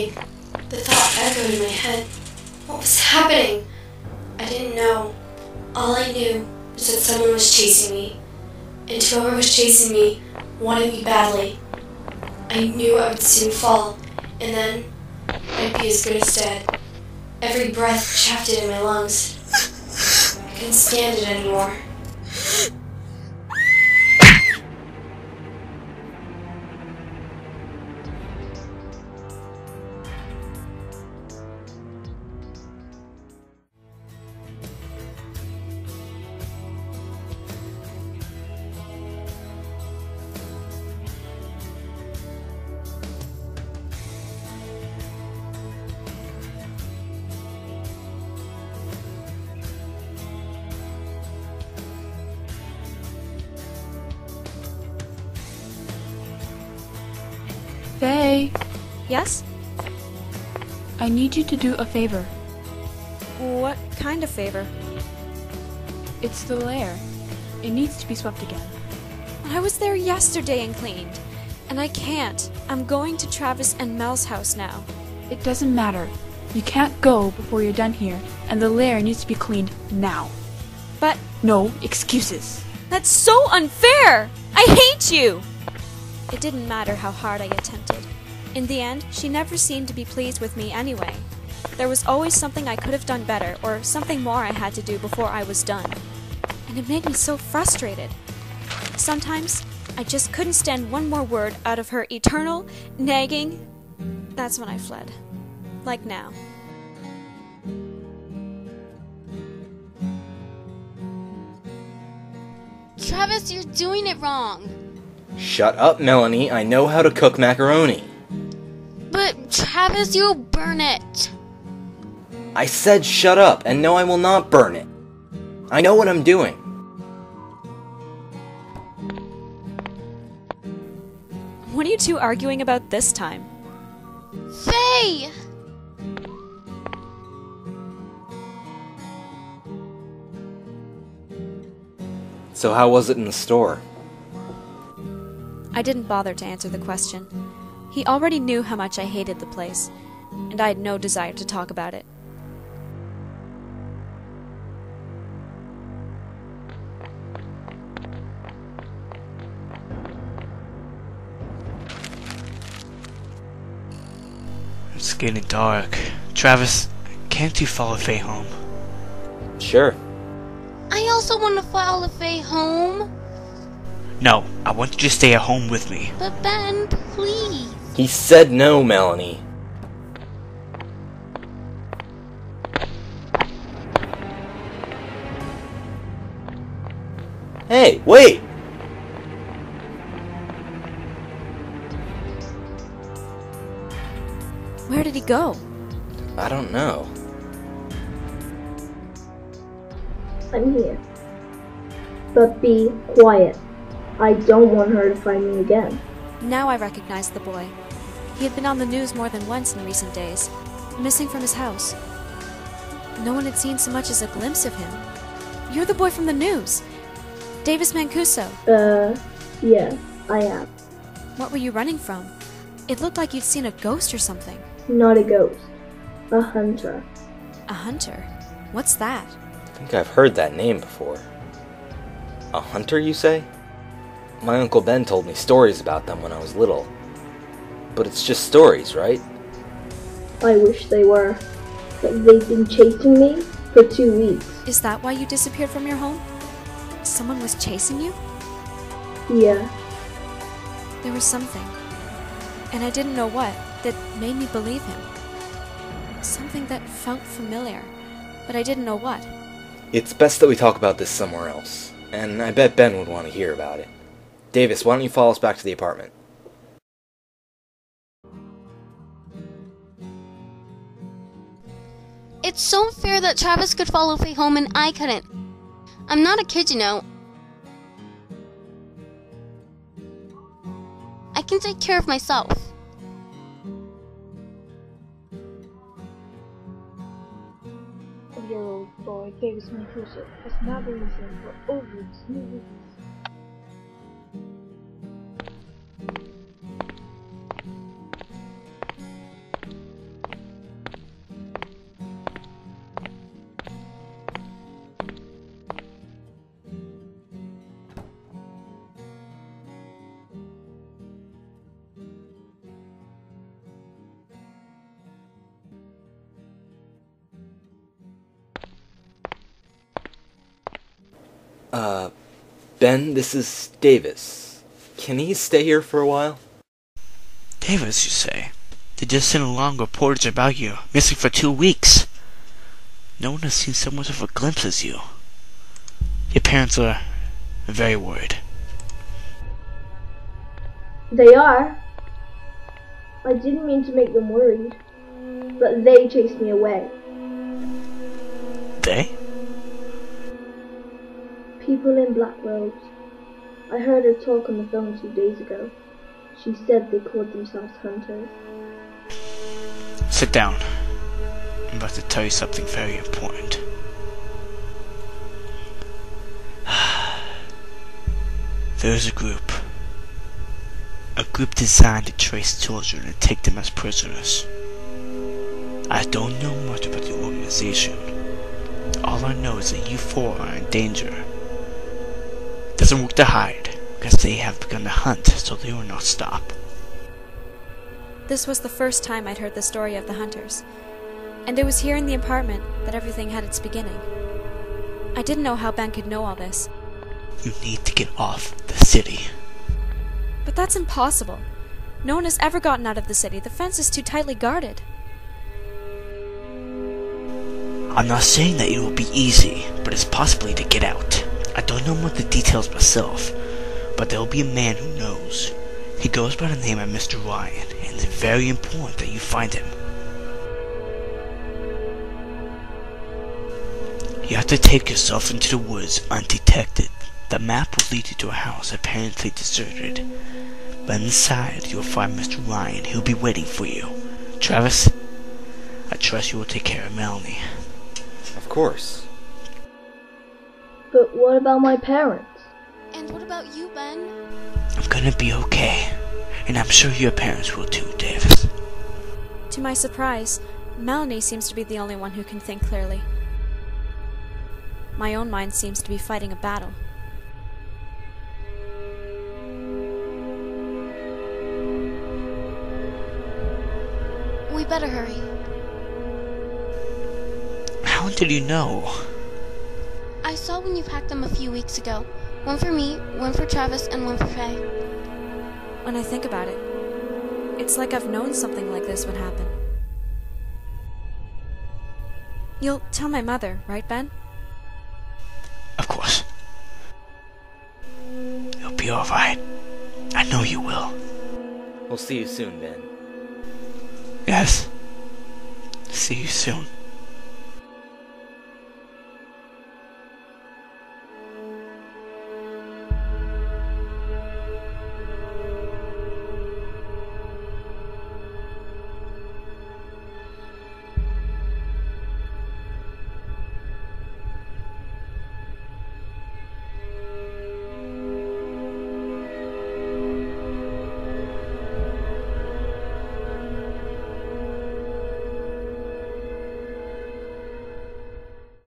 waiting. The thought echoed in my head. What was happening? I didn't know. All I knew was that someone was chasing me. And whoever was chasing me wanted me badly. I knew I would soon fall, and then I'd be as good as dead. Every breath chapped it in my lungs. I couldn't stand it anymore. Fay! Yes? I need you to do a favor. What kind of favor? It's the lair. It needs to be swept again. I was there yesterday and cleaned. And I can't. I'm going to Travis and Mel's house now. It doesn't matter. You can't go before you're done here, and the lair needs to be cleaned now. But No excuses. that's so unfair! I hate you! It didn't matter how hard I attempted. In the end, she never seemed to be pleased with me anyway. There was always something I could have done better, or something more I had to do before I was done. And it made me so frustrated. Sometimes, I just couldn't stand one more word out of her eternal nagging. That's when I fled. Like now. Travis, you're doing it wrong. Shut up, Melanie. I know how to cook macaroni. But, Travis, you'll burn it. I said shut up, and no, I will not burn it. I know what I'm doing. What are you two arguing about this time? Fay! So how was it in the store? I didn't bother to answer the question. He already knew how much I hated the place, and I had no desire to talk about it. It's getting dark. Travis, can't you follow Fay home? Sure. I also want to follow Fay home. No, I want you to stay at home with me. But Ben, please. He said no, Melanie. Hey, wait! Where did he go? I don't know. I'm here. But be quiet. I don't want her to find me again. Now I recognized the boy. He had been on the news more than once in recent days, missing from his house. No one had seen so much as a glimpse of him. You're the boy from the news, Davis Mancuso. Yeah, I am. What were you running from? It looked like you'd seen a ghost or something. Not a ghost. A hunter. A hunter? What's that? I think I've heard that name before. A hunter, you say? My Uncle Ben told me stories about them when I was little. But it's just stories, right? I wish they were. But they've been chasing me for 2 weeks. Is that why you disappeared from your home? Someone was chasing you? Yeah. There was something, and I didn't know what, that made me believe him. Something that felt familiar, but I didn't know what. It's best that we talk about this somewhere else. And I bet Ben would want to hear about it. Davis, why don't you follow us back to the apartment? It's so unfair that Travis could follow Fay home and I couldn't. I'm not a kid, you know. I can take care of myself. 12-year-old boy Travis Mancuso has not been missing for over 2 weeks. Ben, this is Davis. Can he stay here for a while? Davis, you say? They just sent along reports about you, missing for 2 weeks. No one has seen so much of a glimpse as you. Your parents are very worried. They are. I didn't mean to make them worried, but they chased me away. They? People in black robes. I heard her talk on the phone 2 days ago. She said they called themselves hunters. Sit down. I'm about to tell you something very important. There's a group designed to trace children and take them as prisoners. I don't know much about the organization. All I know is that you four are in danger. It doesn't work to hide, because they have begun to hunt, so they will not stop. This was the first time I'd heard the story of the hunters, and it was here in the apartment that everything had its beginning. I didn't know how Ben could know all this. You need to get off the city. But that's impossible. No one has ever gotten out of the city. The fence is too tightly guarded. I'm not saying that it will be easy, but it's possibly to get out. I don't know what the details myself, but there will be a man who knows. He goes by the name of Mr. Ryan, and it's very important that you find him. You have to take yourself into the woods undetected. The map will lead you to a house apparently deserted. But inside, you'll find Mr. Ryan. He'll be waiting for you. Travis, I trust you will take care of Melanie. Of course. But what about my parents? And what about you, Ben? I'm gonna be okay. And I'm sure your parents will too, Davis. To my surprise, Melanie seems to be the only one who can think clearly. My own mind seems to be fighting a battle. We better hurry. How did you know? I saw when you packed them a few weeks ago. One for me, one for Travis, and one for Fay. When I think about it, it's like I've known something like this would happen. You'll tell my mother, right, Ben? Of course. You'll be alright. I know you will. We'll see you soon, Ben. Yes. See you soon.